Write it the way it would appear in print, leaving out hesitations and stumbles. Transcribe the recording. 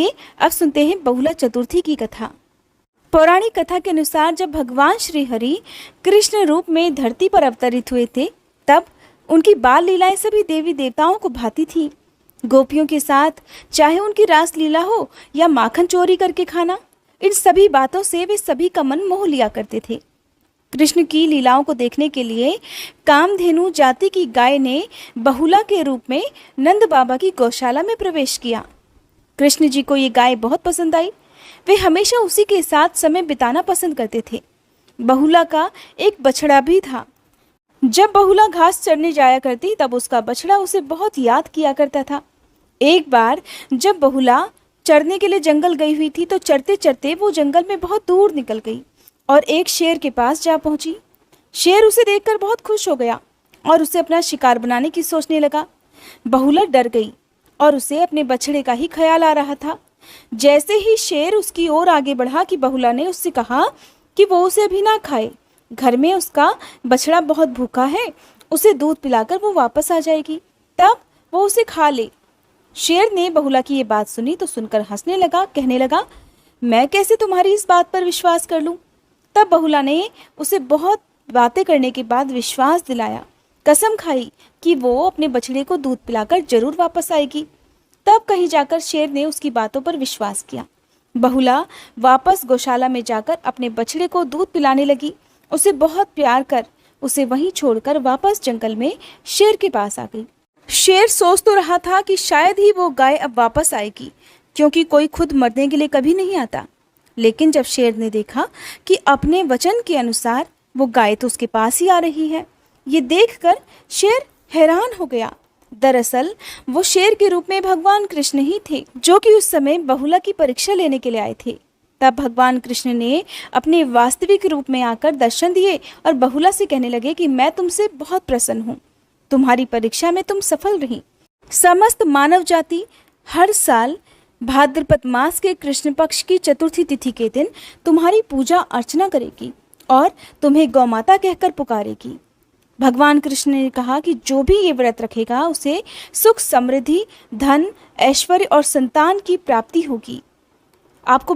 अब सुनते हैं बहुला चतुर्थी की कथा। पौराणिक कथा के अनुसार जब भगवान श्री हरि कृष्ण रूप में धरती पर अवतरित हुए थे, तब उनकी बाल लीलाएं सभी देवी देवताओं को भाती थी। गोपियों के साथ चाहे उनकी रास लीला हो या माखन चोरी करके खाना, इन सभी बातों से वे सभी का मन मोह लिया करते थे। कृष्ण की लीलाओं को देखने के लिए कामधेनु जाति की गाय ने बहुला के रूप में नंद बाबा की गौशाला में प्रवेश किया। कृष्ण जी को ये गाय बहुत पसंद आई। वे हमेशा उसी के साथ समय बिताना पसंद करते थे। बहुला का एक बछड़ा भी था। जब बहुला घास चरने जाया करती, तब उसका बछड़ा उसे बहुत याद किया करता था। एक बार जब बहुला चरने के लिए जंगल गई हुई थी, तो चरते चरते वो जंगल में बहुत दूर निकल गई और एक शेर के पास जा पहुंची। शेर उसे देखकर बहुत खुश हो गया और उसे अपना शिकार बनाने की सोचने लगा। बहुला डर गई और उसे अपने बछड़े का ही ख्याल आ रहा था। जैसे ही शेर उसकी ओर आगे बढ़ा कि बहुला ने उससे कहा कि वो उसे अभी ना खाए, घर में उसका बछड़ा बहुत भूखा है, उसे दूध पिलाकर वो वापस आ जाएगी, तब वो उसे खा ले। शेर ने बहुला की ये बात सुनी तो सुनकर हंसने लगा, कहने लगा, मैं कैसे तुम्हारी इस बात पर विश्वास कर लूं? तब बहुला ने उसे बहुत बातें करने के बाद विश्वास दिलाया, कसम खाई कि वो अपने बछड़े को दूध पिलाकर जरूर वापस आएगी। तब कहीं जाकर शेर ने उसकी बातों पर विश्वास किया। बहुला वापस गौशाला में जाकर अपने बछड़े को दूध पिलाने लगी। उसे बहुत प्यार कर उसे वहीं छोड़कर वापस जंगल में शेर के पास आ गई। शेर सोच तो रहा था कि शायद ही वो गाय अब वापस आएगी, क्योंकि कोई खुद मरने के लिए कभी नहीं आता। लेकिन जब शेर ने देखा कि अपने वचन के अनुसार वो गाय तो उसके पास ही आ रही है, ये देखकर शेर हैरान हो गया। दरअसल वो शेर के रूप में भगवान कृष्ण ही थे, जो कि उस समय बहुला की परीक्षा लेने के लिए आए थे। तब भगवान कृष्ण ने अपने वास्तविक रूप में आकर दर्शन दिए और बहुला से कहने लगे कि मैं तुमसे बहुत प्रसन्न हूँ, तुम्हारी परीक्षा में तुम सफल रही। समस्त मानव जाति हर साल भाद्रपद मास के कृष्ण पक्ष की चतुर्थी तिथि के दिन तुम्हारी पूजा अर्चना करेगी और तुम्हें गौमाता कहकर पुकारेगी। भगवान कृष्ण ने कहा कि जो भी ये व्रत रखेगा उसे सुख, समृद्धि, धन, ऐश्वर्य और संतान की प्राप्ति होगी। आपको